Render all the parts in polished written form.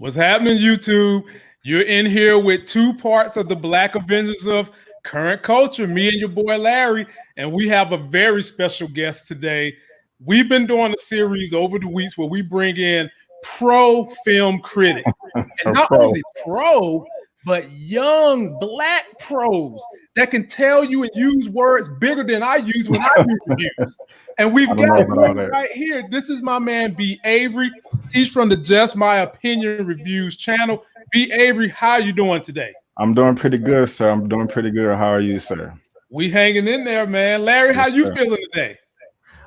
What's happening, YouTube? You're in here with two parts of the Black Avengers of current culture, me and your boy Larry, and we have a very special guest today. We've been doing a series over the weeks where we bring in pro film critics, and not only pro, but young Black pros that can tell you and use words bigger than I use when I read reviews. And we've got him right here. This is my man, B. Avery. He's from the Just My Opinion Reviews channel. B. Avery, how are you doing today? I'm doing pretty good, sir. I'm doing pretty good. How are you, sir? We hanging in there, man. Larry, how you feeling today?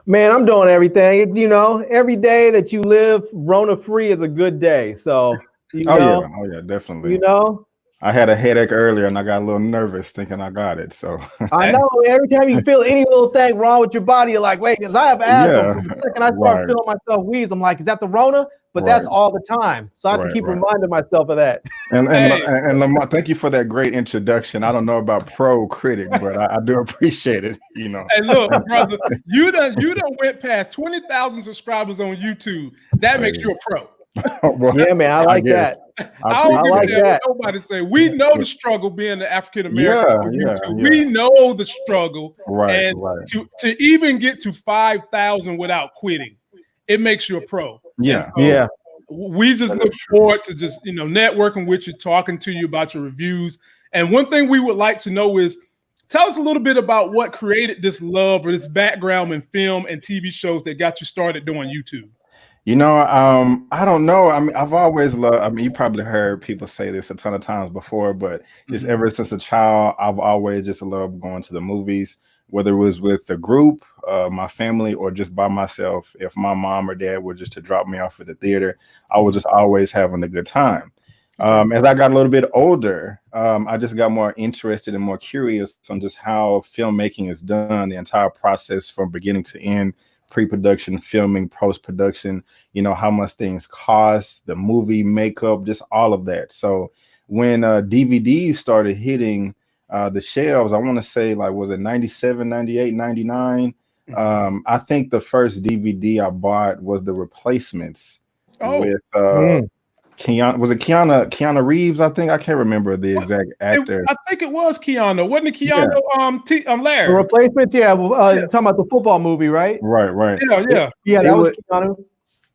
Man, I'm doing everything. You know, every day that you live Rona-free is a good day. So, oh yeah, definitely. You know, I had a headache earlier and I got a little nervous thinking I got it. So I know every time you feel any little thing wrong with your body, you're like, wait, because I have asthma. So the second I start feeling myself wheeze, I'm like, is that the Rona? But that's all the time. So I have to keep reminding myself of that. And Lamar, thank you for that great introduction. I don't know about pro critic, but I do appreciate it. You know. Hey, look, brother, you done went past 20,000 subscribers on YouTube. That makes you a pro. Well, yeah, man, I like that. I don't like that. Nobody say we know the struggle being the African American on YouTube. We know the struggle, and to even get to 5,000 without quitting, it makes you a pro. Yeah. We just look forward to just networking with you, talking to you about your reviews. And one thing we would like to know is, tell us a little bit about what created this love or this background in film and TV shows that got you started doing YouTube. You know, I don't know. I mean, I've always loved, I mean, you probably heard people say this a ton of times before, but just ever since a child, I've always just loved going to the movies, whether it was with a group, my family, or just by myself. If my mom or dad were just to drop me off at the theater, I was just always having a good time. As I got a little bit older, I just got more interested and more curious on just how filmmaking is done, the entire process from beginning to end. Pre-production, filming, post-production, how much things cost, the movie, makeup, just all of that. So when DVDs started hitting the shelves, I want to say, like, was it 97, 98, 99? I think the first DVD I bought was The Replacements with Keanu Reeves? I think. I can't remember the exact actor. I think it was Keanu. Wasn't it Keanu? Larry. The Replacements, talking about the football movie, right? Right. Yeah, that was Keanu.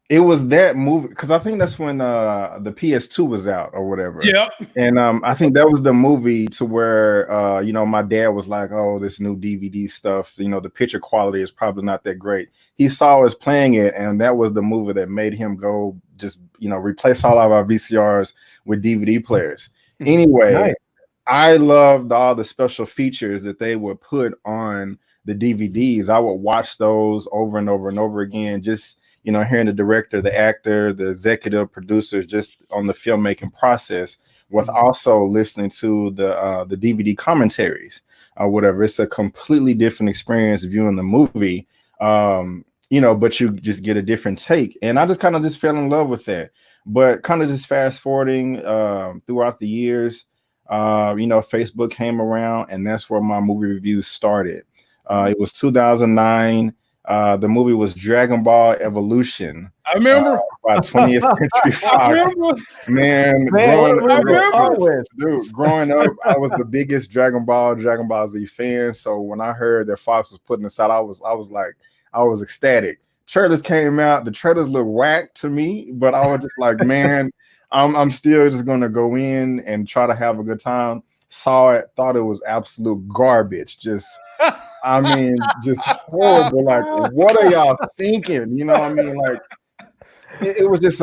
It was that movie, because I think that's when the PS2 was out or whatever. Yeah. And I think that was the movie to where my dad was like, oh, this new DVD stuff, the picture quality is probably not that great. He saw us playing it, and that was the movie that made him go just replace all of our VCRs with DVD players. Anyway, I loved all the special features that they would put on the DVDs. I would watch those over and over and over again, just hearing the director, the actor, the executive producers, just on the filmmaking process, with also listening to the DVD commentaries or whatever. It's a completely different experience viewing the movie, but you just get a different take. And I just kind of just fell in love with that. But kind of just fast forwarding throughout the years, Facebook came around, and that's where my movie reviews started. It was 2009. The movie was Dragonball Evolution. I remember. By 20th Century Fox. Man, growing up, I was the biggest Dragon Ball Z fan. So when I heard that Fox was putting this out, I was ecstatic. Trailers came out. The trailers looked whack to me, but I was just like, man, I'm still just gonna go in and try to have a good time. Saw it, thought it was absolute garbage. Just horrible. Like, what are y'all thinking? You know what I mean? Like, it was just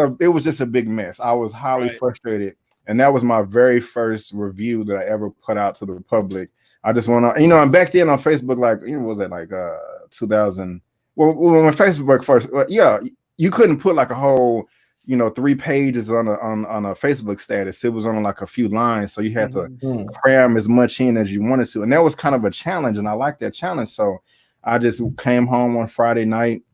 a big mess. I was highly frustrated, and that was my very first review that I ever put out to the public. I just want to, and back then on Facebook, like, was that like 2000? Well, when Facebook first, you couldn't put like a whole 3 pages on a Facebook status. It was on like a few lines, so you had to cram as much in as you wanted to, and that was kind of a challenge, and I liked that challenge. So I just came home one Friday night,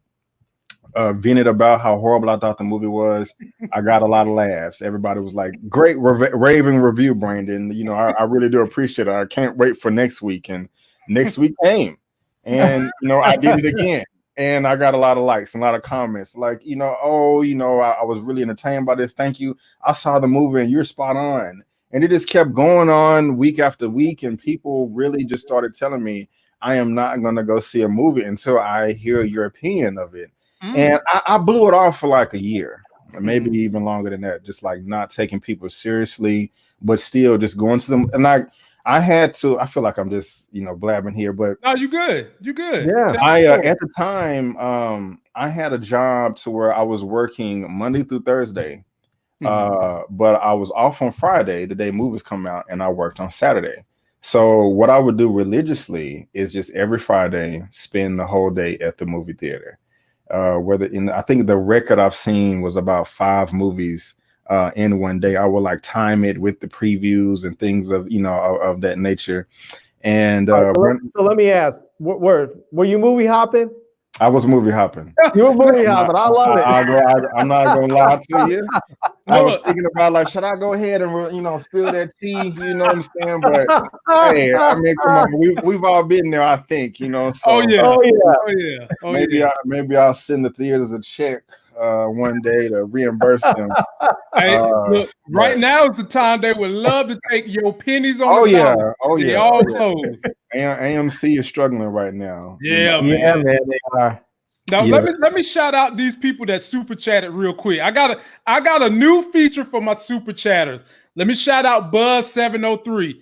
vented about how horrible I thought the movie was. I got a lot of laughs. Everybody was like, "Great raving review, Brandon. I really do appreciate it. I can't wait for next week." And next week came, and I did it again. and I got a lot of likes and a lot of comments. Like, I was really entertained by this. Thank you. I saw the movie and you're spot on. And it just kept going on week after week. And people really just started telling me, I am not going to go see a movie until I hear your opinion of it. And I blew it off for like a year, maybe even longer than that. Just like not taking people seriously, but still just going to them. And I had to, I feel like I'm just, blabbing here, but no, you good. You good. Yeah. At the time, I had a job to where I was working Monday through Thursday. But I was off on Friday, the day movies come out, and I worked on Saturday. So what I would do religiously is just every Friday spend the whole day at the movie theater. I think the record I've seen was about 5 movies in one day. I would like time it with the previews and things of of that nature. And so let me ask, were you movie hopping? I was movie hopping. You were movie hopping. I love it. I'm not gonna lie to you. I was thinking about like, should I go ahead and spill that tea? You know what I'm saying? But hey, I mean, come on, we've all been there. I think So, oh yeah. Maybe I'll send the theaters a check one day to reimburse them. Hey, look, right now is the time they would love to take your pennies on. They all closed. AMC is struggling right now. Yeah, man, they are. Now let me shout out these people that super chatted real quick. I got a new feature for my super chatters. Let me shout out Buzz703.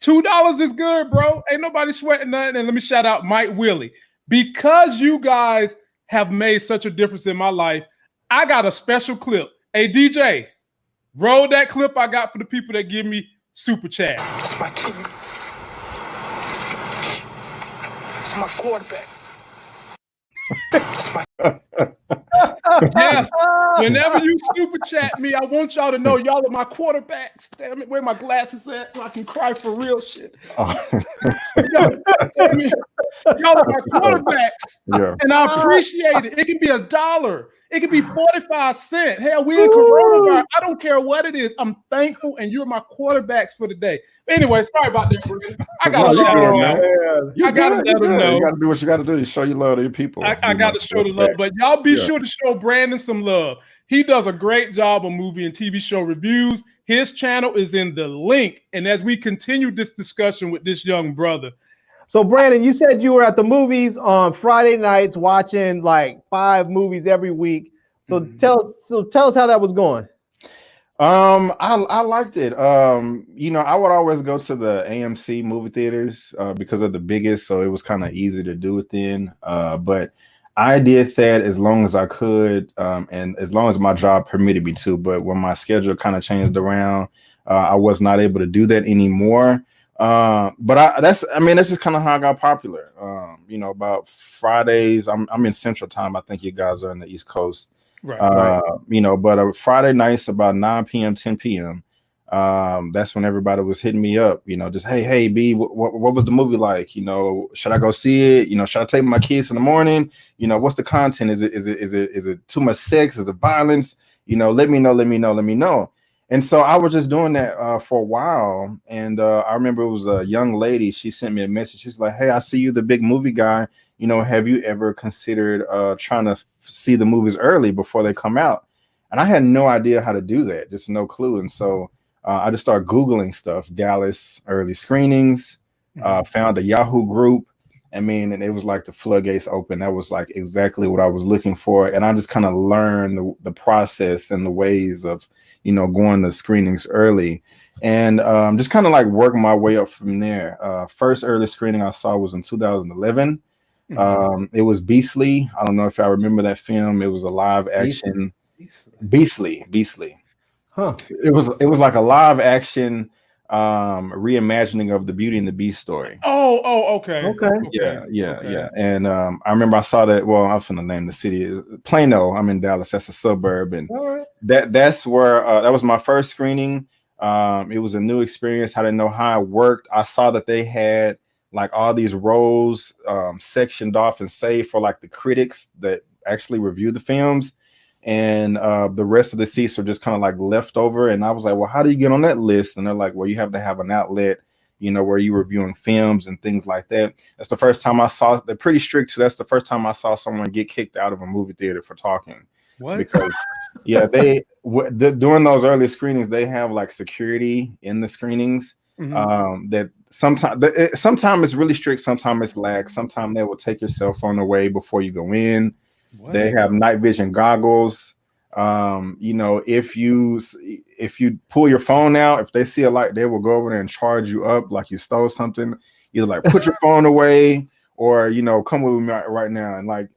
$2 is good, bro. Ain't nobody sweating nothing. And let me shout out Mike Willie. Because you guys have made such a difference in my life, I got a special clip. Hey, DJ, roll that clip I got for the people that give me super chat. It's my team. It's my quarterback. It's my Yes. Whenever you super chat me, I want y'all to know y'all are my quarterbacks. Damn it, where my glasses at so I can cry for real shit. Y'all are my quarterbacks. And I appreciate it. It can be $1. It could be 45 cents. Hell, we in coronavirus. I don't care what it is. I'm thankful, and you're my quarterbacks for the day. Anyway, sorry about that, Brandon. I got to shout them out. I got to let them know. You got to do what you got to do to show your love to your people. I got to show the love, but y'all be sure to show Brandon some love. He does a great job of movie and TV show reviews. His channel is in the link. And as we continue this discussion with this young brother. So, Brandon, you said you were at the movies on Friday nights watching like 5 movies every week. So tell us how that was going. I liked it. I would always go to the AMC movie theaters because of the biggest, so it was kind of easy to do it then. But I did that as long as I could, and as long as my job permitted me to. But when my schedule kind of changed around, I was not able to do that anymore. But that's just kind of how I got popular. About Fridays, I'm in Central Time. I think you guys are in the East Coast. Right. But Friday nights about 9 p.m., 10 p.m. That's when everybody was hitting me up, just, hey, B, what was the movie like? Should I go see it? Should I take my kids in the morning? What's the content? Is it too much sex? Is it violence? Let me know. And so I was just doing that for a while. And I remember it was a young lady. She sent me a message. She's like, hey, I see you, the big movie guy. Have you ever considered trying to see the movies early before they come out? And I had no idea how to do that, just no clue. And so I just started Googling stuff, Dallas early screenings, found a Yahoo group. And it was like the floodgates open. That was like exactly what I was looking for. And I just kind of learned the process and the ways of, going to screenings early. And just kind of like working my way up from there. First early screening I saw was in 2011. It was Beastly. I don't know if I remember that film. It was a live action. Beastly. Huh. It was like a live action reimagining of the Beauty and the Beast story. Okay. Yeah. And I remember I saw that. Well, I'm finna name the city. Plano. I'm in Dallas. That's a suburb, and that's where that was my first screening. It was a new experience. I didn't know how it worked. I saw that they had like all these rows sectioned off and saved for like the critics that actually review the films, and the rest of the seats are just kind of like left over. And I was like, well, how do you get on that list? And they're like, well, you have to have an outlet, you know, where you reviewing films and things like that. That's the first time I saw. They're pretty strict too. That's the first time I saw someone get kicked out of a movie theater for talking. What? Because yeah, during those early screenings, they have like security in the screenings. That sometimes it's really strict, sometimes it's lax, sometimes they will take your cell phone away before you go in. What? They have night vision goggles. You know, if you pull your phone out, if they see a light, they will go over there and charge you up like you stole something. Either like put your phone away, or you know, come with me right now. And like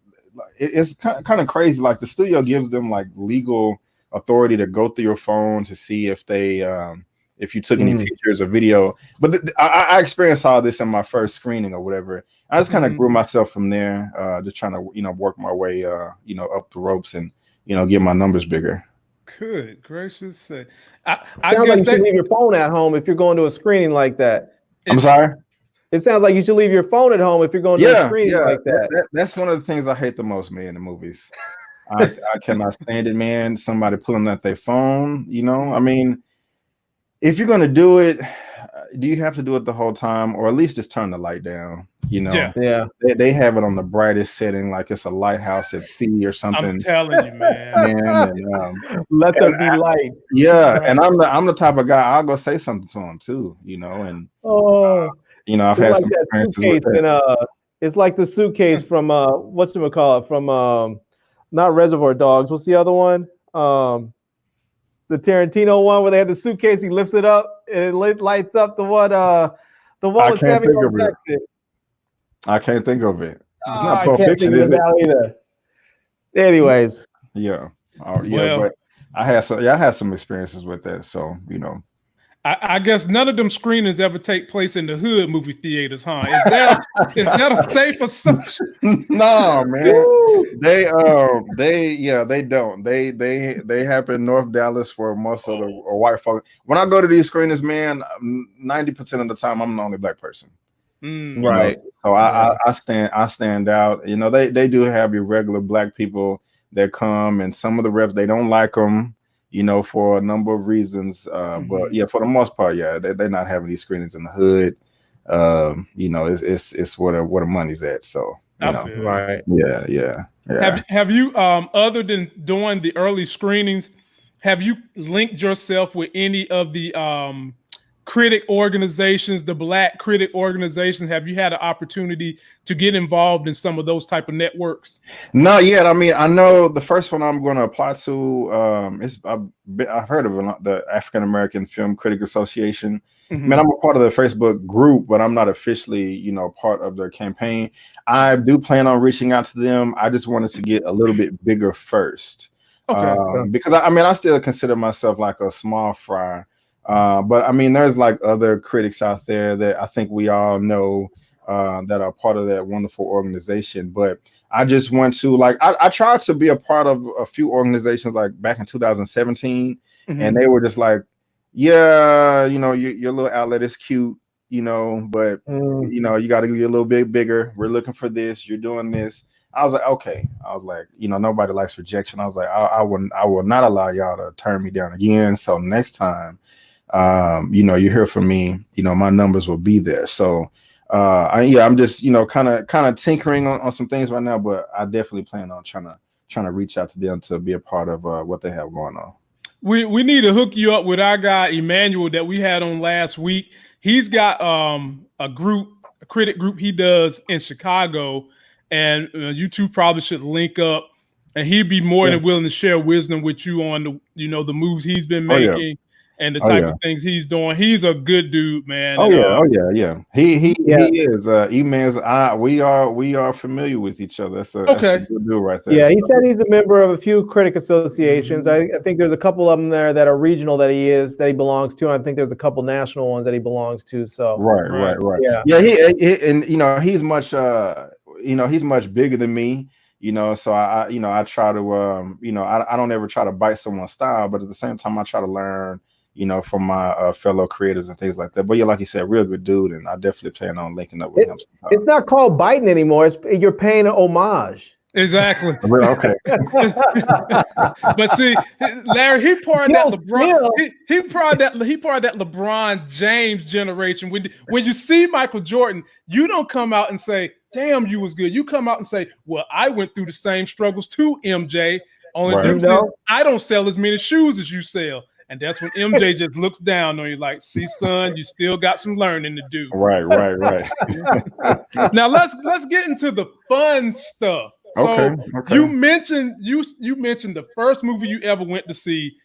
it's kind of crazy. Like the studio gives them like legal authority to go through your phone to see if they if you took any pictures or video. But I experienced all this in my first screening or whatever. I just kind of grew myself from there, just trying to, you know, work my way, you know, up the ropes and, you know, get my numbers bigger. Good gracious. I sounds like you should leave your phone at home if you're going to a screening like that. I'm sorry? It sounds like you should leave your phone at home if you're going to a screening like that. That's one of the things I hate the most, man, in the movies. I cannot stand it, man. Somebody pulling out their phone, you know? I mean, if you're going to do it, do you have to do it the whole time, or at least just turn the light down? You know, they have it on the brightest setting, like it's a lighthouse at sea or something. I'm telling you, man. And, let them be light. Yeah, and I'm the type of guy, I'll go say something to them too, you know. And you know, I've had some experiences with that. It's like the suitcase from whatchamacallit, from not Reservoir Dogs. What's the other one? The Tarantino one where they had the suitcase, he lifts it up and it lights up the one with Samuel Jackson. I can't think of it. It's not Pulp Fiction, is it? Either. Anyways. Yeah. But I had some experiences with that. So, you know. I guess none of them screenings ever take place in the hood movie theaters, huh? Is that a safe assumption? No, man. They don't. They happen in North Dallas for most of the white folk. When I go to these screenings, man, 90% of the time I'm the only black person. Right. So I stand out. You know, they do have your regular black people that come, and some of the reps they don't like them, you know, for a number of reasons. But yeah, for the most part, yeah, they're not having these screenings in the hood. You know, it's where the money's at. So right. Yeah. Have you other than doing the early screenings, have you linked yourself with any of the critic organizations, the Black critic organizations? Have you had an opportunity to get involved in some of those type of networks? Not yet. I mean, I know the first one I'm going to apply to. I've heard of it, the African American Film Critic Association. I mean, I'm a part of the Facebook group, but I'm not officially, you know, part of their campaign. I do plan on reaching out to them. I just wanted to get a little bit bigger first, because I still consider myself like a small fry. But I mean, there's like other critics out there that I think we all know that are part of that wonderful organization. But I just want to, like, I tried to be a part of a few organizations like back in 2017, and they were just like, yeah, you know, your little outlet is cute, you know, but you know, you got to get a little bit bigger. We're looking for this. You're doing this. I was like, okay. I was like, you know, nobody likes rejection. I was like, I will not allow y'all to turn me down again. So next time, you know, you hear from me, you know, my numbers will be there. So I'm just, you know, kind of tinkering on some things right now, but I definitely plan on trying to reach out to them to be a part of what they have going on. We need to hook you up with our guy Emmanuel that we had on last week. He's got a critic group he does in Chicago, and you two probably should link up, and he'd be more than willing to share wisdom with you on the, you know, the moves he's been making. And the type of things he's doing. He's a good dude, man. He is. E-Man's. We are familiar with each other. That's a good dude right there. Yeah, he said he's a member of a few critic associations. I think there's a couple of them there that are regional that he belongs to. I think there's a couple national ones that he belongs to. So right. Yeah. He and you know, he's much he's much bigger than me. You know, so I try to I don't ever try to bite someone's style, but at the same time I try to learn, you know, from my fellow creators and things like that. But yeah, like you said, real good dude, and I definitely plan on linking up with him sometime. It's not called biting anymore. You're paying an homage. Exactly. Well, okay. But see, Larry, he part of that Still, LeBron. He part of that LeBron James generation. When you see Michael Jordan, you don't come out and say, "Damn, you was good." You come out and say, "Well, I went through the same struggles too, MJ. Only Right. difference is I don't sell as many shoes as you sell." And that's when MJ just looks down on you like, "See, son, you still got some learning to do." Right. Now let's get into the fun stuff. So Okay. you mentioned the first movie you ever went to see.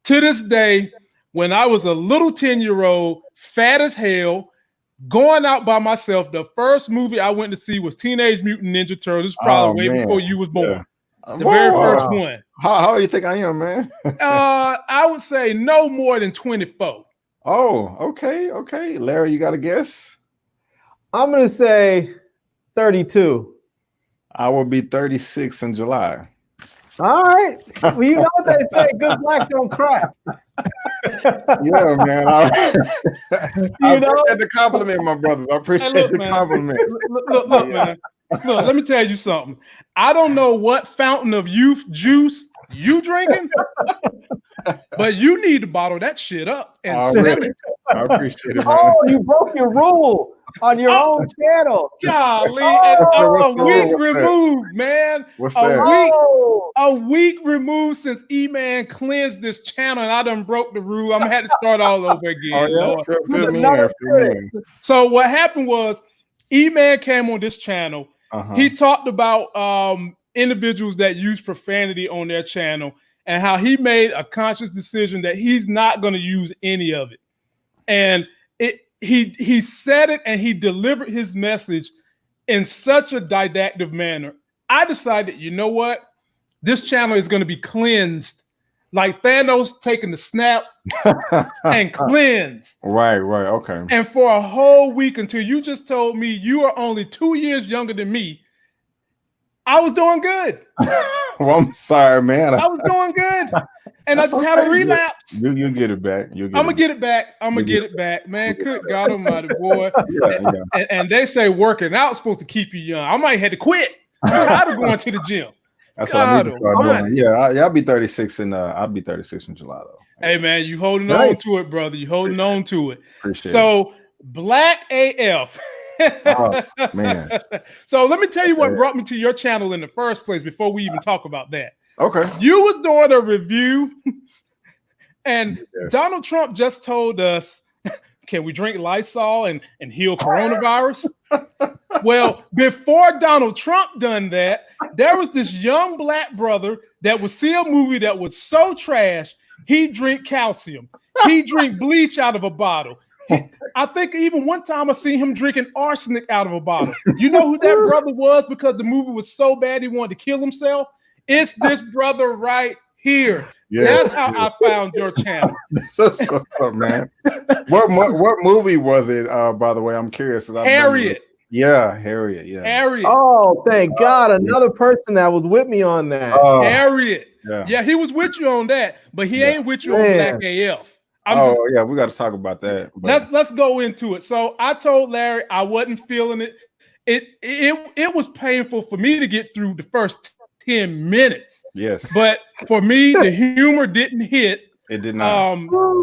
To this day, when I was a little 10-year-old, fat as hell, going out by myself, the first movie I went to see was Teenage Mutant Ninja Turtles. This is probably way before you was born. Yeah. The very first one. How do you think I am, man? I would say no more than 24. Oh, okay. Larry, you got a guess? I'm gonna say 32. I will be 36 in July. All right. Well, you know what they say, good black don't cry. Yeah, man. I know? appreciate the compliment, my brothers. I appreciate the compliment. Look, man. Look, let me tell you something. I don't know what fountain of youth juice you drinking, but you need to bottle that shit up and sell it. I appreciate it, man. Oh, you broke your rule on your own channel. Golly, what's a week that? removed, man. What's that? A week removed since E-Man cleansed this channel, and I done broke the rule. I'm gonna have to start all over again. Lord. Fill me in. So what happened was E-Man came on this channel. He talked about individuals that use profanity on their channel and how he made a conscious decision that he's not going to use any of it. And he said it and he delivered his message in such a didactic manner. I decided, you know what? This channel is going to be cleansed like Thanos taking the snap and cleanse. Right, okay. And for a whole week until you just told me you are only 2 years younger than me, I was doing good. Well, I'm sorry, man. I was doing good. And I just had a relapse. You'll get it back. I'm gonna get it back. I'm gonna get it back, man. Good God Almighty, boy. And they say working out is supposed to keep you young. I might have to quit. I'm tired of going to the gym. That's what I need to start doing. Yeah, I'll be 36 I'll be 36 in July though. Hey man, you holding on to it, brother. You holding on to it. Appreciate so it. Black AF. Oh, man. So let me tell you what brought me to your channel in the first place before we even talk about that. Okay. You was doing a review and Donald Trump just told us, can we drink Lysol and heal coronavirus? Well, before Donald Trump done that, there was this young black brother that would see a movie that was so trash, he drink calcium. He drink bleach out of a bottle. I think even one time I seen him drinking arsenic out of a bottle. You know who that brother was because the movie was so bad he wanted to kill himself? It's this brother right here. Yes, that's how I found your channel. What's up, man? What movie was it? By the way, I'm curious. Harriet. Yeah, Harriet. Yeah, Harriet. Oh, thank God! Another person that was with me on that. Harriet. Yeah, he was with you on that, but he ain't with you on Black AF. Yeah, we got to talk about that. Let's go into it. So I told Larry I wasn't feeling it. It was painful for me to get through the first 10 minutes. Yes. But for me, the humor didn't hit. It did not.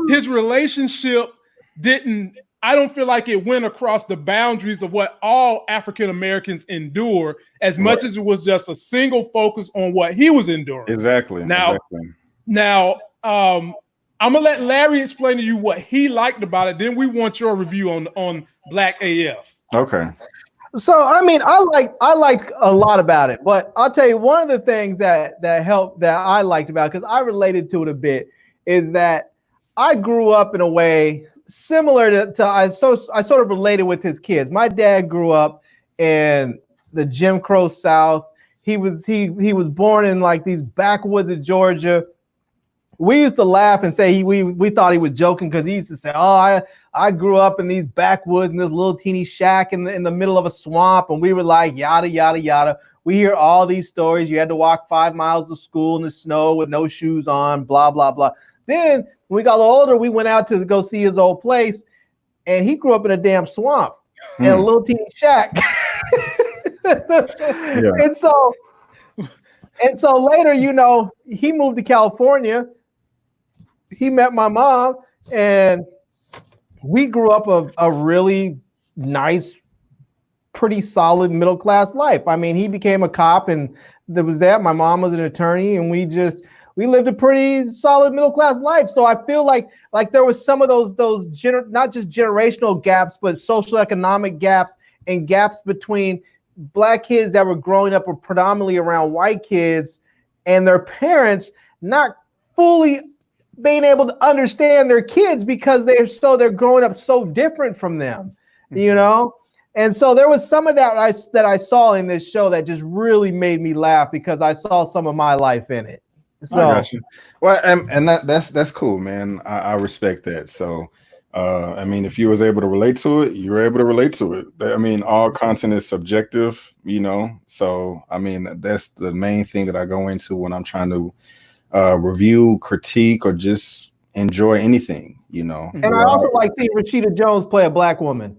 His relationship didn't, I don't feel like it went across the boundaries of what all African Americans endure as much as it was just a single focus on what he was enduring. Exactly. Now, I'm gonna let Larry explain to you what he liked about it. Then we want your review on Black AF. Okay. So I mean, I liked a lot about it, but I'll tell you one of the things that helped that I liked about it, because I related to it a bit, is that I grew up in a way similar to I sort of related with his kids. My dad grew up in the Jim Crow South. He was born in like these backwoods of Georgia. We used to laugh and say we thought he was joking because he used to say, "Oh, I grew up in these backwoods in this little teeny shack in the middle of a swamp," and we were like, yada yada yada. We hear all these stories. You had to walk 5 miles to school in the snow with no shoes on, blah blah blah. Then when we got a little older, we went out to go see his old place, and he grew up in a damn swamp in a little teeny shack. And so And so later, you know, he moved to California. He met my mom, and we grew up a really nice, pretty solid middle class life. I mean, he became a cop, and there was that. My mom was an attorney, and we lived a pretty solid middle class life. So I feel like there was some of those not just generational gaps, but social economic gaps and gaps between Black kids that were growing up predominantly around white kids and their parents not fully being able to understand their kids because they're growing up so different from them, you know? And so there was some of that I saw in this show that just really made me laugh because I saw some of my life in it. So, I got you. Well, and that's cool, man. I respect that. So, I mean, if you was able to relate to it, you were able to relate to it. I mean, all content is subjective, you know. So, I mean, that's the main thing that I go into when I'm trying to review, critique, or just enjoy anything, you know. And I also like seeing Rashida Jones play a Black woman.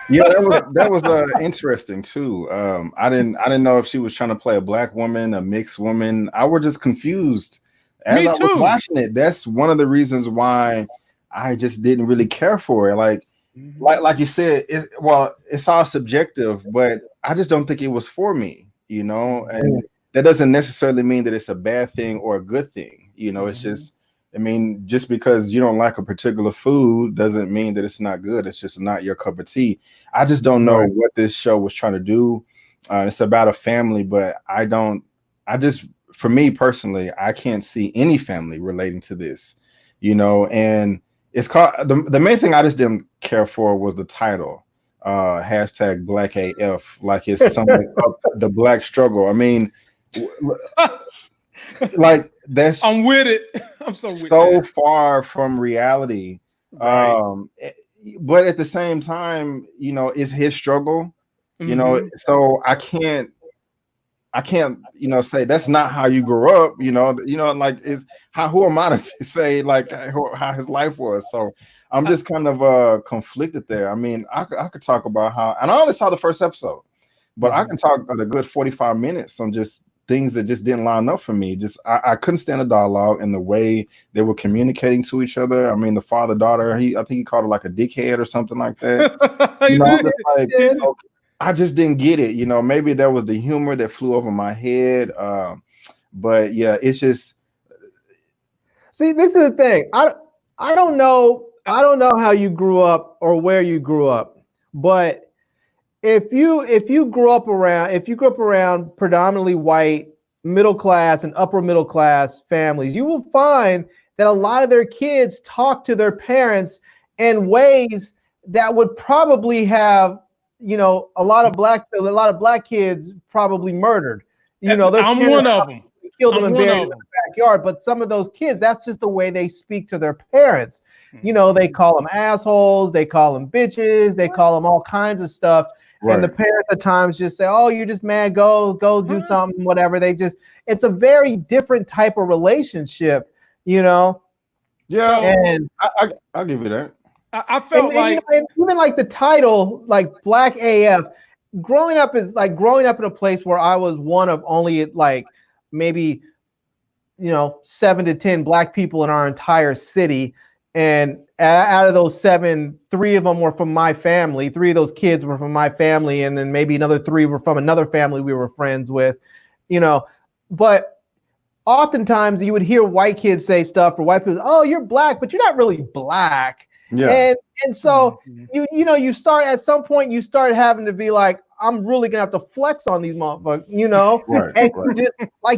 Yeah, that was interesting too. I didn't know if she was trying to play a Black woman, a mixed woman. I was just confused as Me I too. was watching it. That's one of the reasons why I just didn't really care for it. Like you said, it's all subjective, but I just don't think it was for me, you know. And that doesn't necessarily mean that it's a bad thing or a good thing, you know. It's just, I mean, just because you don't like a particular food doesn't mean that it's not good. It's just not your cup of tea. I just don't know what this show was trying to do. It's about a family, but for me personally, I can't see any family relating to this, you know. And it's called, the main thing I just didn't care for was the title, hashtag Black AF, like it's something of the Black struggle. I mean, like that's I'm with it. I'm so far from reality. Right. But at the same time, you know, it's his struggle, you know, so I can't, you know, say that's not how you grew up, you know, like who am I to say like how his life was? So I'm just kind of conflicted there. I mean, I could talk about how, and I only saw the first episode, but I can talk about a good 45 minutes on just things that just didn't line up for me. Just I couldn't stand the dialogue and the way they were communicating to each other. I mean, the father-daughter, I think he called her like a dickhead or something like that. You know, okay, I just didn't get it. You know, maybe there was the humor that flew over my head. But yeah, it's just, see, this is the thing. I don't know how you grew up or where you grew up, but if you grew up around predominantly white, middle class and upper middle class families, you will find that a lot of their kids talk to their parents in ways that would probably have, you know, a lot of black kids probably murdered. You know, I'm one of them. Killed them and buried them in the backyard. But some of those kids, that's just the way they speak to their parents. You know, they call them assholes, they call them bitches, they call them all kinds of stuff. And the parents at times just say, "Oh, you're just mad. Go do something, whatever." It's a very different type of relationship, you know. Yeah, and I'll give you that. I felt and even like the title, like Black AF. Growing up in a place where I was one of only like maybe, you know, 7 to 10 Black people in our entire city. And out of those 7, 3 of them were from my family. 3 of those kids were from my family. And then maybe another 3 were from another family we were friends with, you know. But oftentimes you would hear white kids say stuff, or white people, "Oh, you're Black, but you're not really Black." Yeah. And so you start at some point, you start having to be like, I'm really gonna have to flex on these motherfuckers, you know.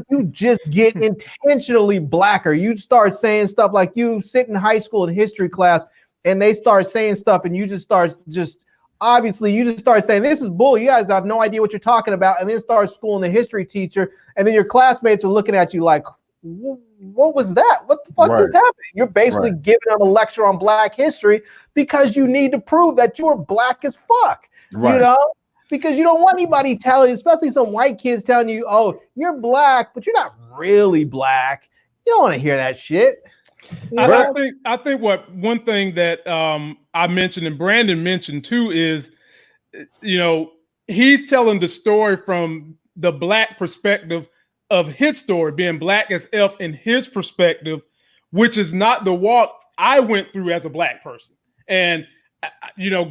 You just get intentionally Blacker. You start saying stuff like, you sit in high school in history class and they start saying stuff and you just start saying, "This is bull. You guys have no idea what you're talking about," and then start schooling the history teacher, and then your classmates are looking at you like, "What was that? What the fuck just happened?" You're basically giving them a lecture on Black history because you need to prove that you're Black as fuck, you know? Because you don't want anybody telling, especially some white kids telling you, "Oh, you're Black, but you're not really Black." You don't want to hear that shit. I think one thing that I mentioned and Brandon mentioned too is, you know, he's telling the story from the Black perspective of his story, being black as F in his perspective, which is not the walk I went through as a black person. And,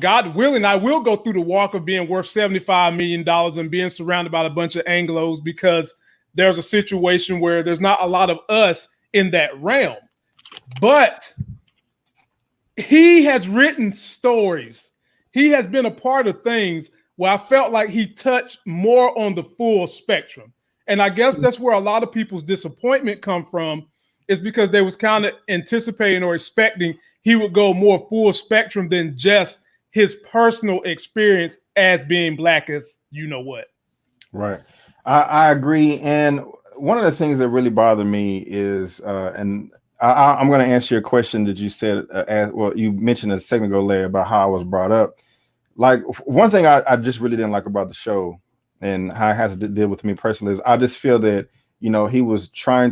God willing, I will go through the walk of being worth $75 million and being surrounded by a bunch of Anglos, because there's a situation where there's not a lot of us in that realm. But he has written stories. He has been a part of things where I felt like he touched more on the full spectrum. And I guess that's where a lot of people's disappointment come from, is because they was kind of anticipating or expecting he would go more full spectrum than just his personal experience as being black as you know what. Right. I agree. And one of the things that really bothered me is, and I'm going to answer your question that you said, you mentioned a second ago, Larry, about how I was brought up. Like, one thing I just really didn't like about the show and how it has to deal with me personally is I just feel that, he was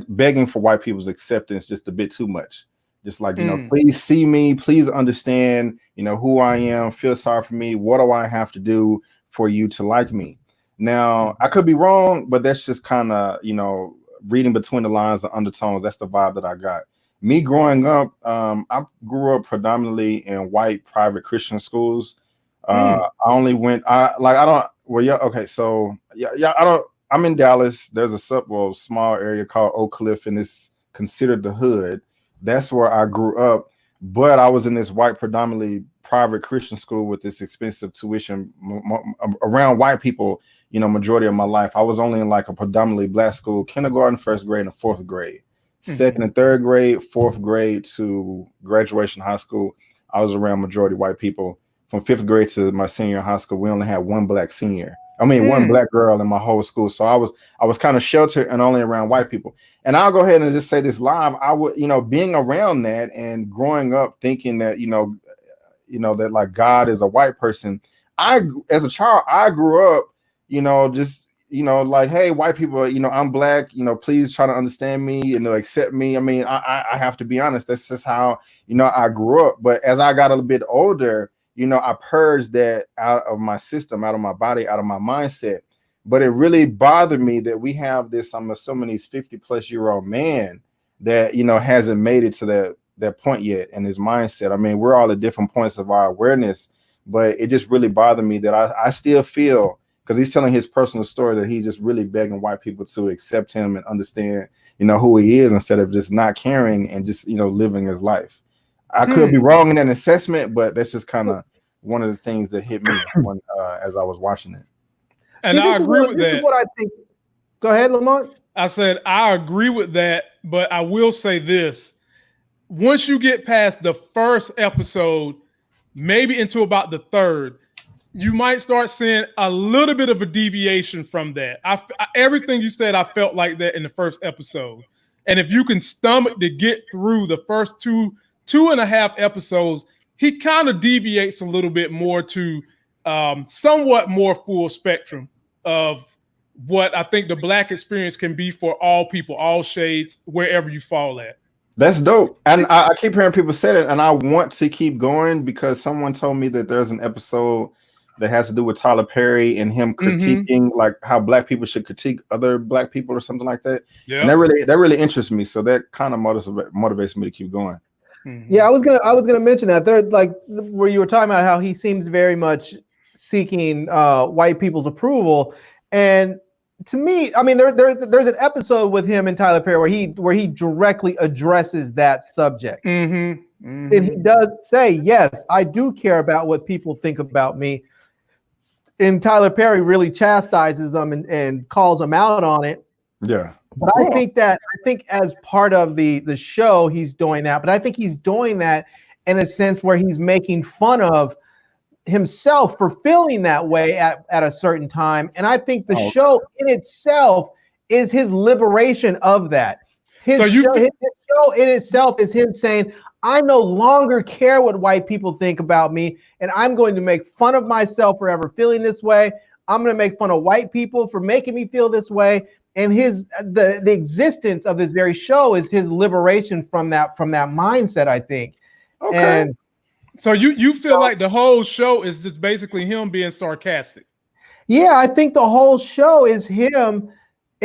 begging for white people's acceptance just a bit too much. Just like, please see me, please understand, who I am, feel sorry for me. What do I have to do for you to like me? Now, I could be wrong, but that's just kind of, reading between the lines, the undertones. That's the vibe that I got. Me growing up, I grew up predominantly in white private Christian schools. I only went, I'm in Dallas. There's a small area called Oak Cliff, and it's considered the hood. That's where I grew up. But I was in this white, predominantly private Christian school with this expensive tuition around white people, majority of my life. I was only in like a predominantly black school, kindergarten, first grade, and fourth grade. Second and third grade, fourth grade to graduation high school, I was around majority white people. From fifth grade to my senior high school, we only had one black senior. One black girl in my whole school. So I was kind of sheltered and only around white people. And I'll go ahead and just say this live. I would, being around that and growing up thinking that, that like God is a white person. As a child, I grew up, like, hey, white people, I'm black, please try to understand me and accept me. I have to be honest. That's just how, I grew up. But as I got a little bit older, I purged that out of my system, out of my body, out of my mindset. But it really bothered me that we have this, I'm assuming he's 50-plus-year-old man that, hasn't made it to that point yet in his mindset. We're all at different points of our awareness, but it just really bothered me that I still feel, because he's telling his personal story, that he's just really begging white people to accept him and understand, who he is, instead of just not caring and just, living his life. I could be wrong in that assessment, but that's just kind of one of the things that hit me as I was watching it. And I agree with that. This is what I think. Go ahead, Lamont. I said, I agree with that, but I will say this. Once you get past the first episode, maybe into about the third, you might start seeing a little bit of a deviation from that. Everything you said, I felt like that in the first episode. And if you can stomach to get through the first two and a half episodes, he kind of deviates a little bit more to somewhat more full spectrum of what I think the black experience can be for all people, all shades, wherever you fall at. That's dope. And I keep hearing people say it, and I want to keep going because someone told me that there's an episode that has to do with Tyler Perry and him critiquing like how black people should critique other black people or something like that. Yeah. And that really interests me. So that kind of motivates me to keep going. Yeah, I was gonna mention that there, like where you were talking about how he seems very much seeking white people's approval, and to me, there's an episode with him and Tyler Perry where he directly addresses that subject, and he does say, yes, I do care about what people think about me, and Tyler Perry really chastises them and calls them out on it. Yeah. But I think as part of the show, he's doing that. But I think he's doing that in a sense where he's making fun of himself for feeling that way at a certain time. And I think the show in itself is his liberation of that. His show in itself is him saying, I no longer care what white people think about me, and I'm going to make fun of myself for ever feeling this way. I'm going to make fun of white people for making me feel this way. And the existence of this very show is his liberation from that mindset, I think. Okay. And so you feel like the whole show is just basically him being sarcastic? Yeah, I think the whole show is him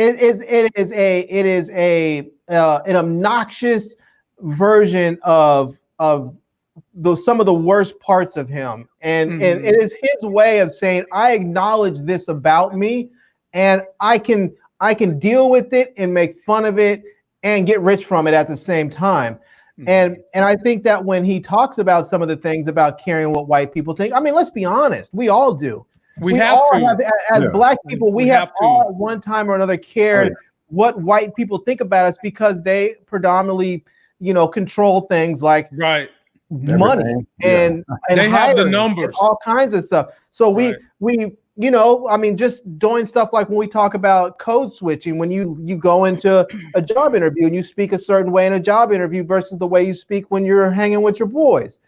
It is an obnoxious version of some of the worst parts of him, and it is his way of saying, I acknowledge this about me, and I can deal with it and make fun of it and get rich from it at the same time. And I think that when he talks about some of the things about caring what white people think, I mean, let's be honest, we all do. We have to. As Black people, we have all at one time or another cared what white people think about us, because they predominantly, control things like money and they have the numbers, all kinds of stuff. So we I mean, just doing stuff like when we talk about code switching, when you go into a job interview and you speak a certain way in a job interview versus the way you speak when you're hanging with your boys,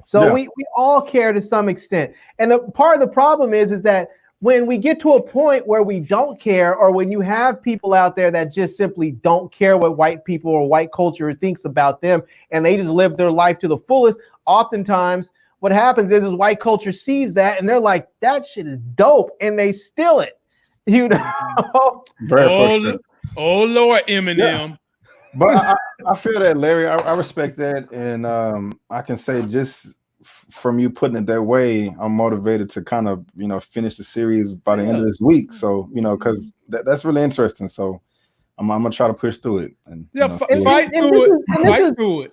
So we all care to some extent. And the part of the problem is that when we get to a point where we don't care, or when you have people out there that just simply don't care what white people or white culture thinks about them, and they just live their life to the fullest, oftentimes what happens is white culture sees that and they're like, that shit is dope, and they steal it. Oh Lord, Eminem. Yeah. But I feel that, Larry. I respect that, and I can say, just from you putting it that way, I'm motivated to kind of finish the series by the end of this week. So because that's really interesting. So I'm gonna try to push through it and fight through it.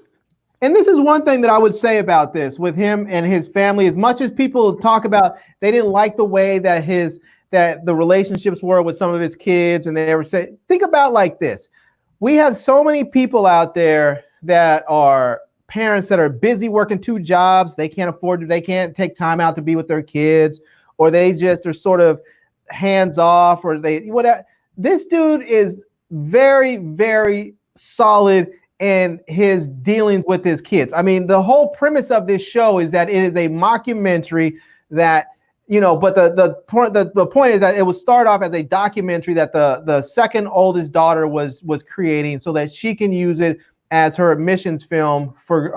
And this is one thing that I would say about this with him and his family. As much as people talk about they didn't like the way that the relationships were with some of his kids, and they were saying, think about like this. We have so many people out there that are parents that are busy working 2 jobs. They can't take time out to be with their kids, or they just are sort of hands off, or whatever. This dude is very, very solid in his dealings with his kids. I mean, the whole premise of this show is that it is a mockumentary that, but the point is that it will start off as a documentary that the second oldest daughter was creating, so that she can use it as her admissions film for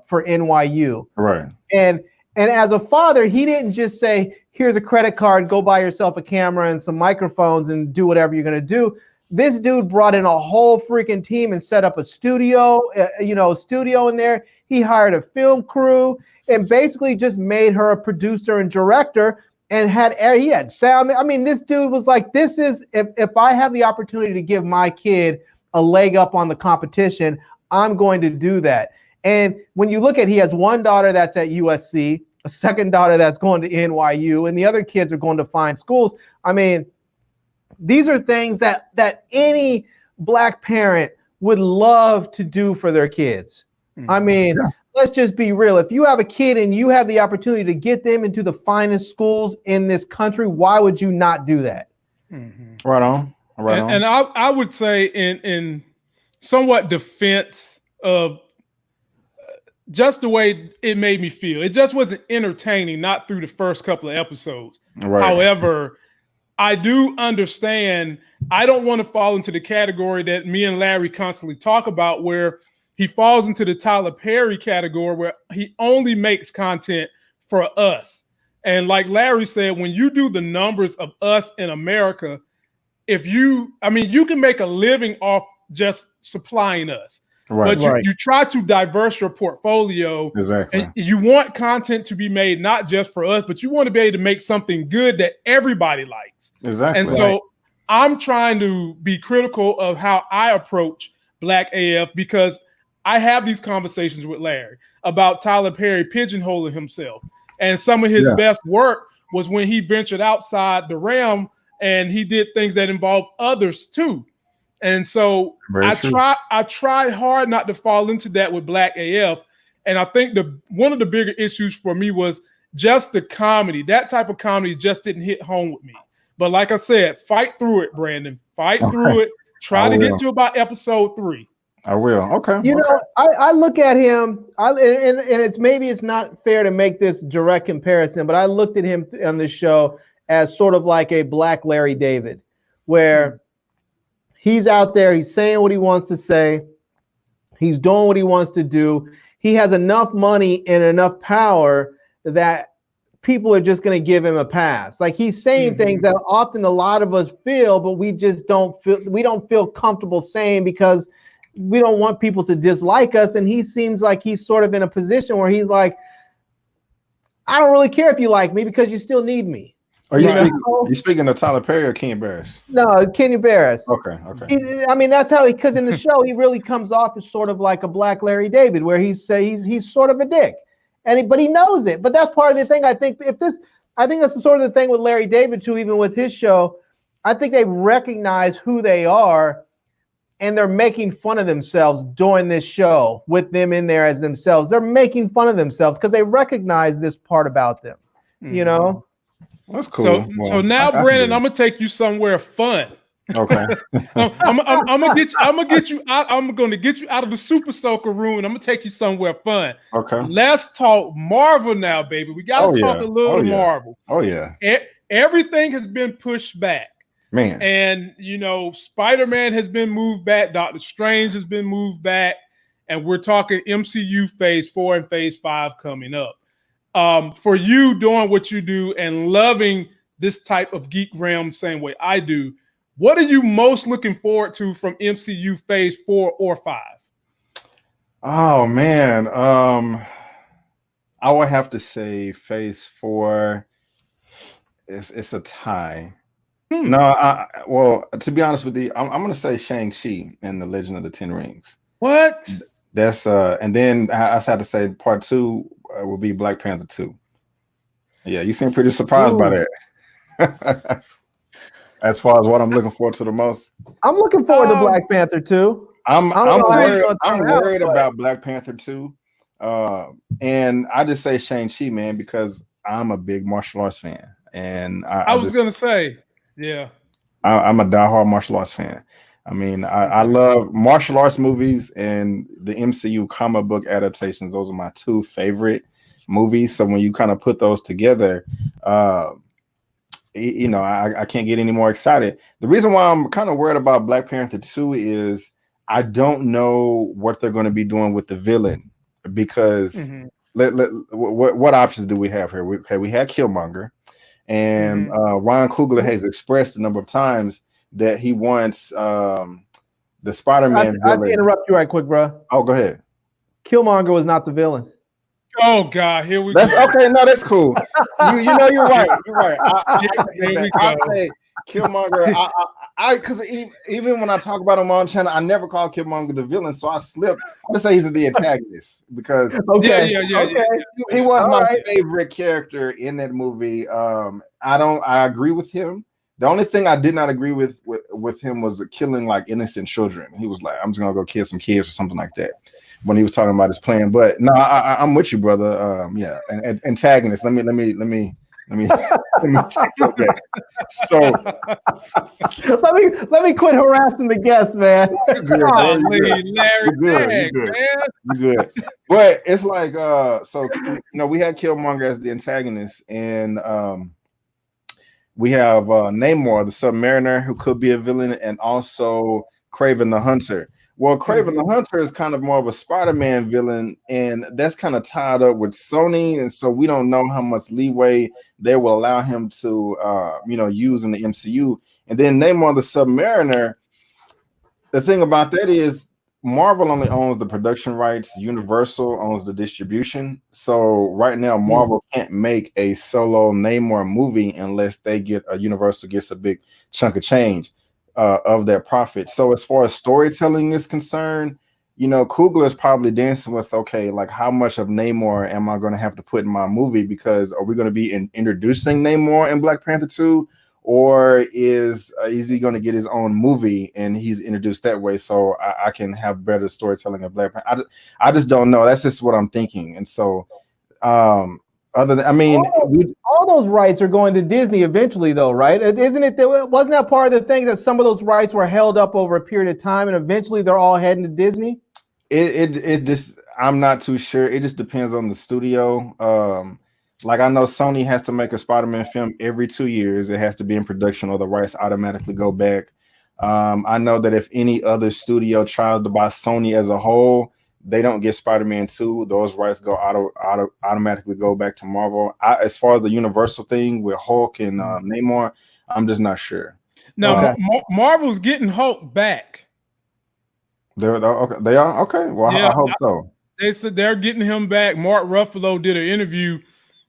NYU. Right. And as a father, he didn't just say, here's a credit card, go buy yourself a camera and some microphones and do whatever you're going to do. This dude brought in a whole freaking team and set up a studio, studio in there. He hired a film crew and basically just made her a producer and director, and he had sound. I mean, this dude was like, this is, if I have the opportunity to give my kid a leg up on the competition, I'm going to do that. And when you look at, he has one daughter that's at USC, a second daughter that's going to NYU, and the other kids are going to fine schools. I mean, these are things that any Black parent would love to do for their kids. I mean, let's just be real. If you have a kid and you have the opportunity to get them into the finest schools in this country, why would you not do that? Right on. And I would say in somewhat defense of just the way it made me feel. It just wasn't entertaining, not through the first couple of episodes. Right. However, I do understand. I don't want to fall into the category that me and Larry constantly talk about, where he falls into the Tyler Perry category, where he only makes content for us. And like Larry said, when you do the numbers of us in America, you can make a living off just supplying us. Right. But you try to diverse your portfolio. Exactly. And you want content to be made not just for us, but you want to be able to make something good that everybody likes. Exactly. And so I'm trying to be critical of how I approach Black AF, because I have these conversations with Larry about Tyler Perry pigeonholing himself. And some of his best work was when he ventured outside the realm and he did things that involved others too. And so I tried hard not to fall into that with Black AF. And I think one of the bigger issues for me was just the comedy. That type of comedy just didn't hit home with me. But like I said, fight through it, Brandon. Fight through it. Try to get to about episode 3. I will. Okay. I look at him, and it's not fair to make this direct comparison, but I looked at him on this show as sort of like a Black Larry David, where he's out there, he's saying what he wants to say, he's doing what he wants to do. He has enough money and enough power that people are just going to give him a pass. Like he's saying things that often a lot of us feel, but we just don't feel comfortable saying because we don't want people to dislike us. And he seems like he's sort of in a position where he's like, I don't really care if you like me because you still need me. Are you speaking of Tyler Perry or Kenya Barris? No, Kenya Barris. Okay. I mean, that's how because in the show he really comes off as sort of like a black Larry David, where he's sort of a dick, but he knows it. But that's part of the thing. I think that's the sort of the thing with Larry David too. Even with his show, I think they recognize who they are, and they're making fun of themselves during this show with them in there as themselves. They're making fun of themselves because they recognize this part about them. You know. That's cool. So now, Brandon, I'm gonna take you somewhere fun. Okay. I'm gonna get you out. I'm gonna get you out of the Super Soaker room, and I'm gonna take you somewhere fun. Okay. Let's talk Marvel now, baby. We gotta talk a little Marvel. Oh yeah. Everything has been pushed back, man. And Spider-Man has been moved back. Doctor Strange has been moved back, and we're talking MCU Phase 4 and Phase 5 coming up. For you doing what you do and loving this type of geek realm the same way I do, what are you most looking forward to from MCU Phase 4 or 5? Oh man, I would have to say Phase 4. It's a tie. No, well, to be honest with you, I'm gonna say Shang-Chi and the Legend of the Ten Rings. What? That's and then I had to say part 2 will be Black Panther 2. Yeah, you seem pretty surprised by that. As far as what I'm looking forward to the most, I'm looking forward to Black Panther 2. I'm worried about Black Panther 2, and I just say Shang-Chi, man, because I'm a big martial arts fan, and I was gonna say, yeah, I'm a diehard martial arts fan. I mean, I love martial arts movies and the MCU comic book adaptations. Those are my 2 favorite movies. So when you kind of put those together, I can't get any more excited. The reason why I'm kind of worried about Black Panther 2 is I don't know what they're going to be doing with the villain, because what options do we have here? We had Killmonger, and Ryan Coogler has expressed a number of times that he wants the Spider-Man villain. I have to interrupt you right quick, bro. Oh, go ahead. Killmonger was not the villain. Oh God, here we go. Okay. No, that's cool. You're right. You're right. I say Killmonger. Because even when I talk about him on channel, I never call Killmonger the villain, so I slipped. I'm gonna say he's the antagonist because he was my favorite character in that movie. I agree with him. The only thing I did not agree with him was killing like innocent children. He was like, I'm just gonna go kill some kids or something like that when he was talking about his plan. But no, I'm with you, brother. Antagonist. Let me okay. So let me quit harassing the guests, man. You're good. But it's like we had Killmonger as the antagonist, and we have Namor, the Submariner, who could be a villain, and also Kraven the Hunter. Well, Kraven the Hunter is kind of more of a Spider-Man villain, and that's kind of tied up with Sony, and so we don't know how much leeway they will allow him to, use in the MCU. And then Namor the Submariner, the thing about that is Marvel only owns the production rights, Universal owns the distribution. So right now, Marvel can't make a solo Namor movie unless Universal gets a big chunk of change of their profit. So as far as storytelling is concerned, Coogler is probably dancing with, okay, like how much of Namor am I going to have to put in my movie? Because are we going to be introducing Namor in Black Panther 2? Or is he going to get his own movie and he's introduced that way, so I can have better storytelling of Black Panther? I just don't know. That's just what I'm thinking. And so, all those rights are going to Disney eventually, though, right? Isn't it? Wasn't that part of the thing that some of those rights were held up over a period of time, and eventually they're all heading to Disney? It just, I'm not too sure. It just depends on the studio. Like I know Sony has to make a Spider-Man film every 2 years. It has to be in production or the rights automatically go back. I know that if any other studio tries to buy Sony as a whole, they don't get Spider-Man 2, those rights go automatically go back to Marvel. As far as the Universal thing with Hulk and Namor, I'm just not sure. Now, Marvel's getting Hulk back. They're okay. They are okay. Well, yeah, I hope so. They said they're getting him back. Mark Ruffalo did an interview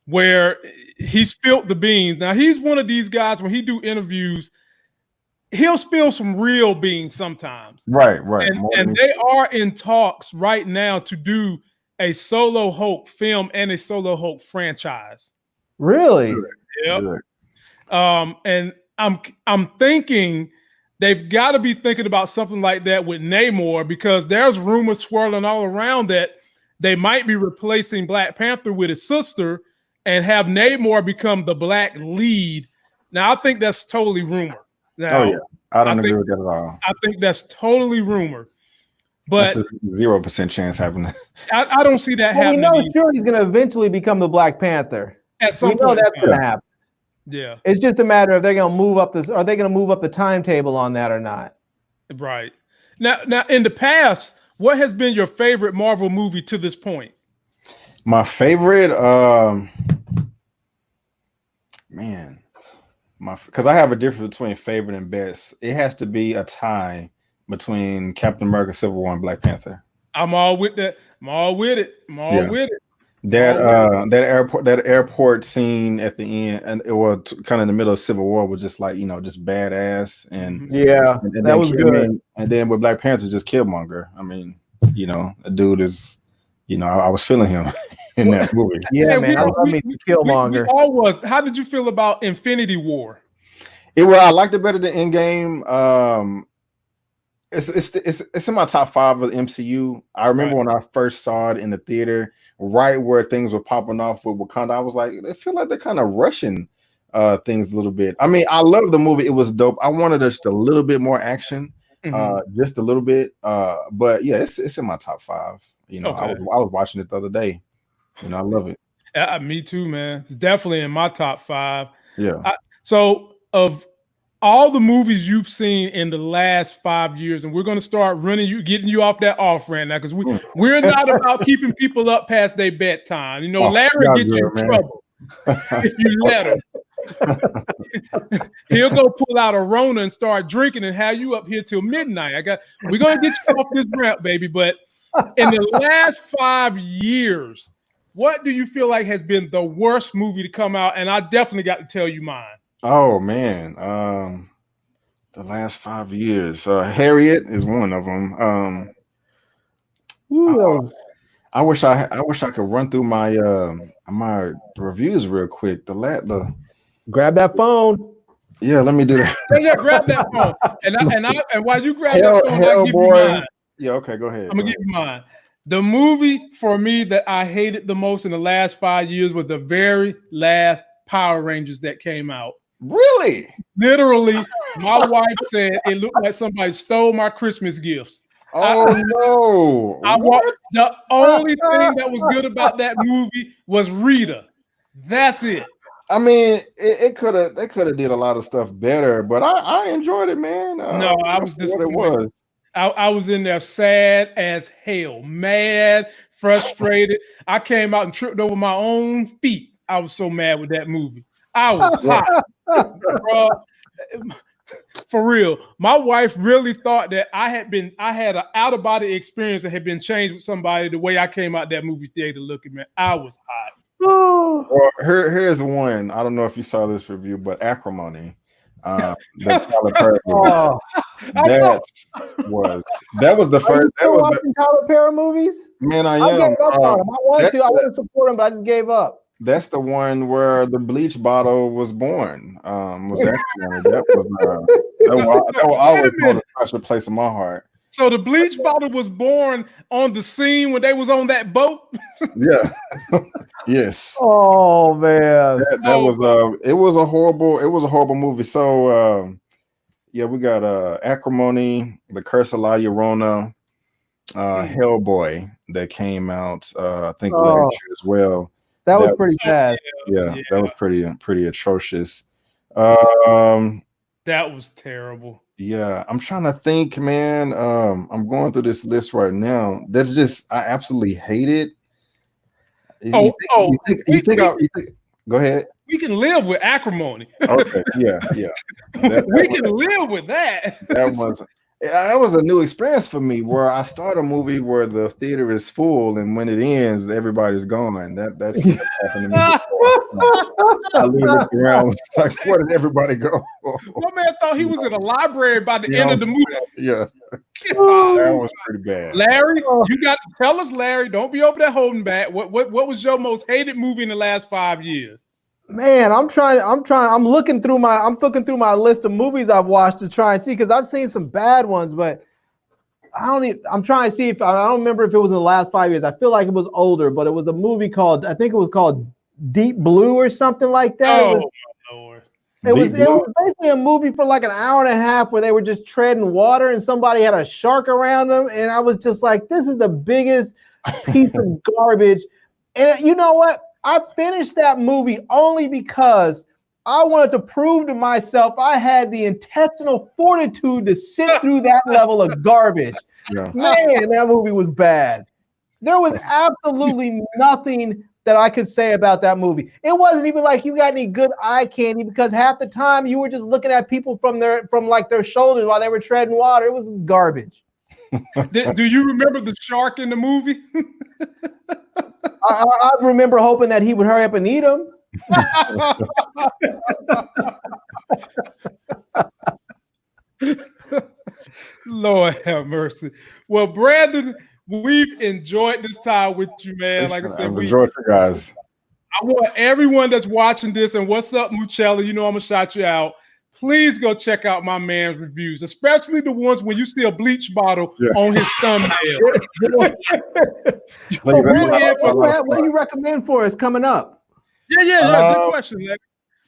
where he spilled the beans. Now, he's one of these guys, when he do interviews, he'll spill some real beans sometimes. Right. And they are in talks right now to do a solo Hulk film and a solo Hulk franchise. Really? Yep. And I'm thinking they've got to be thinking about something like that with Namor, because there's rumors swirling all around that they might be replacing Black Panther with his sister and have Namor become the black lead. Now, I think that's totally rumor. Now, I don't agree with that at all. I think that's totally rumor. But 0% chance happening. I don't see that happening. We know sure he's going to eventually become the Black Panther. At some point, we know that's going to happen. Yeah, it's just a matter of they're going to move up this. Are they going to move up the timetable on that or not? Right. Now, in the past, what has been your favorite Marvel movie to this point? My favorite, because I have a difference between favorite and best. It has to be a tie between Captain America: Civil War and Black Panther. I'm all with that. I'm all with it. That airport scene at the end, and it was kind of in the middle of Civil War, was just like, just badass, and that was good. And then with Black Panther, just Killmonger. I mean, a dude is, I was feeling him in that movie. Yeah, man, I love me some Killmonger. We all was. How did you feel about Infinity War? I liked it better than Endgame. It's in my top 5 of the MCU. I remember when I first saw it in the theater, right where things were popping off with Wakanda. I was like, I feel like they're kind of rushing things a little bit. I mean, I love the movie. It was dope. I wanted just a little bit more action, just a little bit. But yeah, it's in my top 5. I was watching it the other day. I love it. Me too, man. It's definitely in my top 5. Yeah. So of all the movies you've seen in the last 5 years, and we're going to start getting you off that off ramp now, because we're not about keeping people up past their bedtime. Larry gets you in trouble if you let him. He'll go pull out a Rona and start drinking and have you up here till midnight. We're going to get you off this ramp, baby. But in the last 5 years, what do you feel like has been the worst movie to come out? And I definitely got to tell you mine. Oh man, the last 5 years, Harriet is one of them. I wish I could run through my reviews real quick. Grab that phone. Yeah, let me do that. Yeah, grab that phone. And while you grab that phone, I'll give you mine. Yeah, okay, go ahead. I'm gonna give you mine. The movie for me that I hated the most in the last 5 years was the very last Power Rangers that came out. Really? Literally, my wife said it looked like somebody stole my Christmas gifts. Oh no! The only thing that was good about that movie was Rita. That's it. I mean, they could have did a lot of stuff better, but I enjoyed it, man. No, I was disappointed. I was in there sad as hell, mad, frustrated. I came out and tripped over my own feet. I was so mad with that movie. I was hot. Bro, for real. My wife really thought that I had an out-of-body experience that had been changed with somebody the way I came out that movie theater looking, man. I was hot. Well, here's one. I don't know if you saw this review, but Acrimony. That was the first. That was watching Tyler Perry movies. Man, I gave up on him. I wanted to. I want to support him, but I just gave up. That's the one where the bleach bottle was born. That will always hold a special place in my heart. So the bleach bottle was born on the scene when they was on that boat. Yeah. Yes. Oh man. It was a horrible movie. So we got Acrimony, The Curse of La Llorona, Hellboy that came out I think last year as well. That was pretty bad. Yeah, that was pretty atrocious. That was terrible. Yeah, I'm trying to think, man. I'm going through this list right now. That's just I absolutely hate it. You Oh, think oh, you we, think we, I you think, go ahead. we can live with acrimony. Okay, yeah. That We can live with that. that was that was a new experience for me where I start a movie where the theater is full and when it ends, everybody's gone. That's happened to me before. I leave it around. It's like, where did everybody go? My man thought he was in a library by the You end know, of the movie. yeah, God. that was pretty bad. Larry, you got to tell us, Larry. Don't be over there holding back. What was your most hated movie in the last 5 years? Man, I'm looking through my list of movies I've watched to try and see because I've seen some bad ones, but I'm trying to see if I don't remember if it was in the last 5 years. I feel like it was older, but it was a movie called I think it was called Deep Blue or something like that. Oh my Lord. It was basically a movie for like an hour and a half where they were just treading water and somebody had a shark around them. And I was just like, this is the biggest piece of garbage. And you know what? I finished that movie only because I wanted to prove to myself I had the intestinal fortitude to sit through that level of garbage. Yeah. Man, that movie was bad. There was absolutely nothing that I could say about that movie. It wasn't even like you got any good eye candy because half the time you were just looking at people from their shoulders while they were treading water. It was garbage. Do you remember the shark in the movie? I remember hoping that he would hurry up and eat him. Lord have mercy. Well, Brandon, we've enjoyed this time with you, man. Like I said, I've enjoyed you guys. I want everyone that's watching this, and what's up, Mucella? You know I'm gonna shout you out. Please go check out my man's reviews, especially the ones when you see a bleach bottle on his thumbnail. So what do you recommend for us coming up? Yeah. Good question, Larry.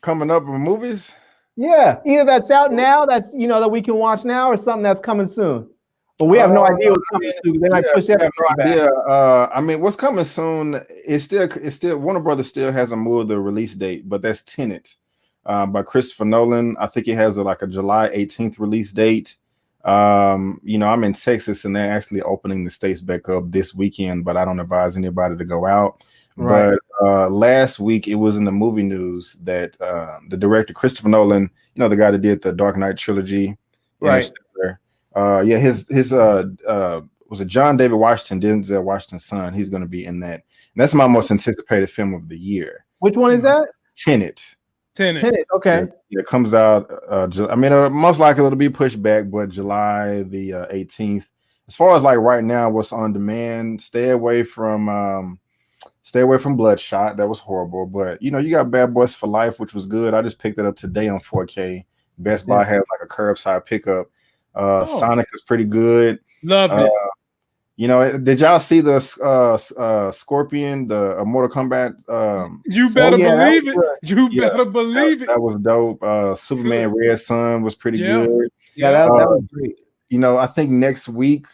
Coming up in movies? Yeah, either that's out now, that's that we can watch now, or something that's coming soon. But we have no idea what's coming soon. They might push everything back. Yeah, I mean, what's coming soon? It's still Warner Brothers still hasn't moved the release date, but that's Tenet by Christopher Nolan. I think it has a July 18th release date. I'm in Texas and they're actually opening the states back up this weekend, but I don't advise anybody to go out. Right. But last week it was in the movie news that the director Christopher Nolan, the guy that did the Dark Knight trilogy, right? His was it John David Washington, Denzel Washington's son? He's going to be in that. And that's my most anticipated film of the year. Which one is that? Tenet. Okay. Yeah, it comes out. Most likely it'll be pushed back, but July the 18th. As far as like right now, what's on demand? Stay away from Bloodshot. That was horrible. But you got Bad Boys for Life, which was good. I just picked it up today on 4K. Best Buy has like a curbside pickup. Sonic is pretty good. Loved it. Did y'all see the Scorpion, the Mortal Kombat? You better believe it. You better believe it. That was dope. Superman Red Sun was pretty good. Yeah, that was great. I think next week,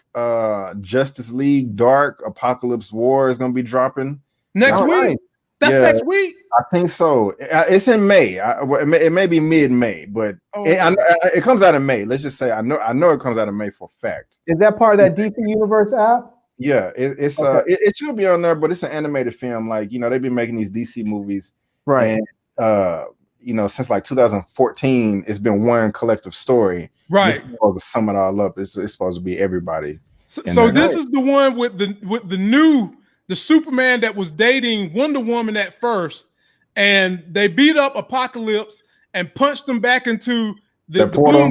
Justice League Dark Apocalypse War is going to be dropping. Next week? Right. That's next week? I think so. It's in May. It may be mid-May, but it comes out in May. Let's just say I know it comes out in May for a fact. Is that part of that DC Universe app? Yeah, it's it should be on there, but it's an animated film. Like they've been making these DC movies, right? And since like 2014, it's been one collective story. Right. It's supposed to sum it all up. It's supposed to be everybody. So this is the one with the Superman that was dating Wonder Woman at first, and they beat up Apocalypse and punched him back into the portal.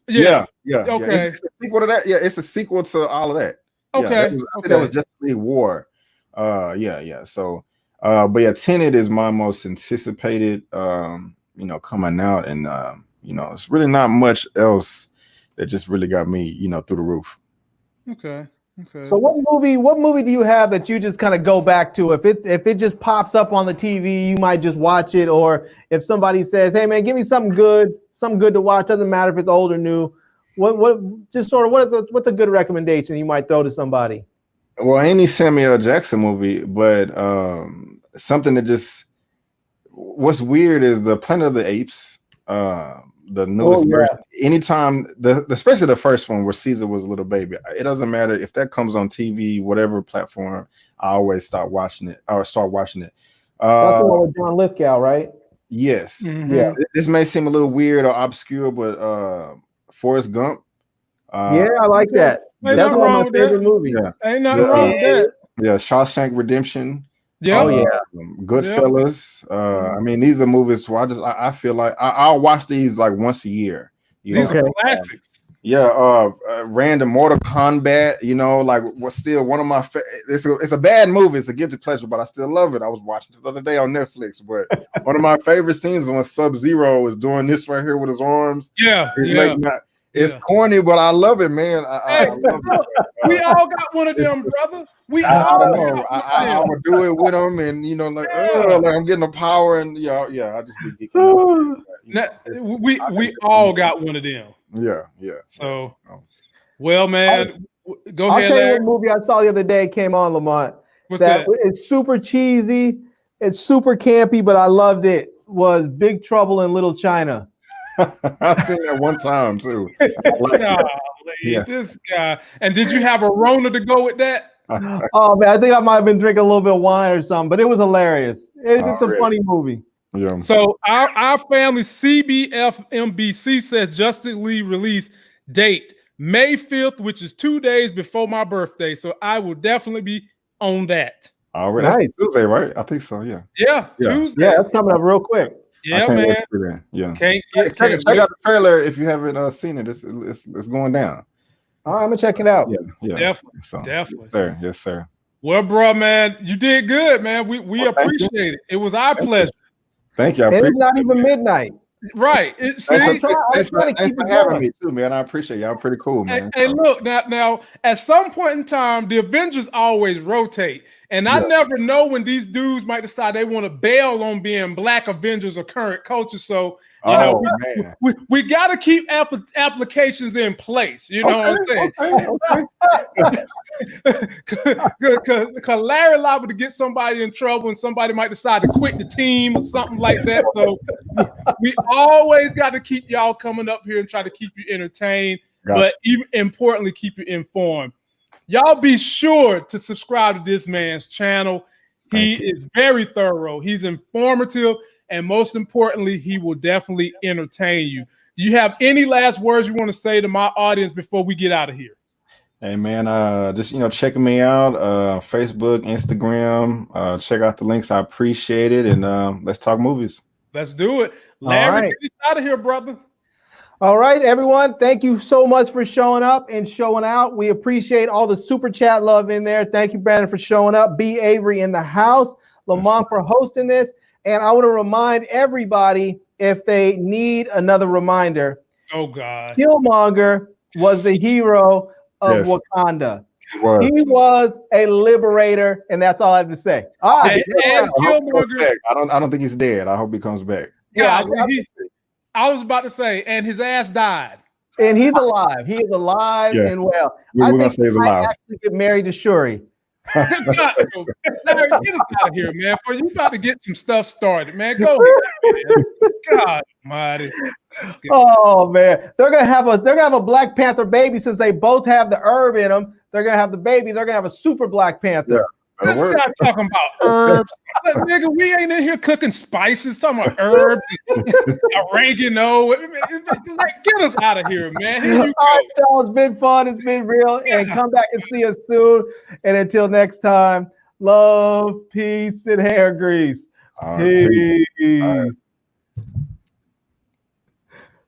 Yeah. Okay. It's a sequel to that. Yeah, it's a sequel to all of that. Okay. That was Justice League War. So, but yeah, Tenet is my most anticipated. Coming out, and it's really not much else that just really got me, through the roof. Okay. So what movie do you have that you just kind of go back to? If it just pops up on the TV, you might just watch it, or if somebody says, "Hey man, give me something good to watch," doesn't matter if it's old or new. What's a good recommendation you might throw to somebody? Well, any Samuel Jackson movie, but something that just what's weird is the Planet of the Apes. the newest Oh, yeah. version. Anytime, especially the first one where Caesar was a little baby, it doesn't matter if that comes on TV, whatever platform, I always start watching it. That's the one with John Lithgow, right? Yes. Mhm. Yeah. This may seem a little weird or obscure, but Forrest Gump. Yeah, I like that. Ain't That's nothing one wrong of my with that. favorite movies. Yeah. Ain't nothing wrong with that. Yeah, Shawshank Redemption. Yeah. Oh, yeah. Goodfellas. I mean, these are movies where I feel like I'll watch these like once a year. These are classics. Random Mortal Kombat, like what's still one of my it's a bad movie, it's a guilty pleasure, but I still love it. I was watching it the other day on Netflix, but one of my favorite scenes is when Sub-Zero is doing this right here with his arms. It's corny, but I love it, man. I love it. We all got one of them, brother. I would do it with them, and like I'm getting the power, and I just be geeking out. We all got one of them. Yeah. So, well, man, go ahead. I'll tell you Larry. what movie I saw the other day came on, Lamont. What's that? It's super cheesy, it's super campy, but I loved it. Was Big Trouble in Little China. I've seen that one time too. This guy. And did you have a Rona to go with that? Oh man, I think I might have been drinking a little bit of wine or something, but it was hilarious. It's a funny movie. Yeah. So our family CBFMBC says Justice League release date May 5th, which is 2 days before my birthday. So I will definitely be on that. All right, that's Tuesday, right? I think so. Yeah. Tuesday. Yeah, that's coming up real quick. Yeah, man. Yeah. Can't check out the trailer if you haven't seen it. It's going down. All right, I'm gonna check it out. Yeah. Definitely. So, Definitely. Yes, sir. Well, bro, man, you did good, man. We appreciate it. It was our pleasure. Thank you. And it's not even midnight. Right. Thanks for having me too, man. I appreciate y'all. Pretty cool, man. Hey, look, now, at some point in time, the Avengers always rotate. And I never know when these dudes might decide they want to bail on being Black Avengers or current culture. So, we got to keep applications in place. You know what I'm saying? Because Larry liable to get somebody in trouble and somebody might decide to quit the team or something like that. So we always got to keep y'all coming up here and try to keep you entertained, but even importantly, keep you informed. Y'all be sure to subscribe to this man's channel. He is very thorough. He's informative. And most importantly, he will definitely entertain you. Do you have any last words you want to say to my audience before we get out of here? Hey, man, just, checking me out, Facebook, Instagram, check out the links. I appreciate it. And let's talk movies. Let's do it. Larry, get us out of here, brother. All right, everyone. Thank you so much for showing up and showing out. We appreciate all the super chat love in there. Thank you, Brandon, for showing up. B. Avery in the house. Lamont for hosting this. And I want to remind everybody, if they need another reminder, oh God, Killmonger was the hero of Wakanda. He was a liberator, and that's all I have to say. All right, and Killmonger. I don't think he's dead. I hope he comes back. Yeah, I was about to say, and his ass died. And he's alive. He is alive and well. I think he might actually get married to Shuri. Larry, get us out of here, man. For you about to get some stuff started, man. Go ahead, man. God almighty. Oh man, they're gonna have a Black Panther baby since they both have the herb in them. They're gonna have the baby. They're gonna have a super Black Panther. This guy talking about herbs. Like, nigga, we ain't in here cooking spices, talking about herbs, oregano. Like, get us out of here, man. Here you go. All right, y'all, it's been fun. It's been real. And come back and see us soon. And until next time, love, peace, and hair grease. Peace.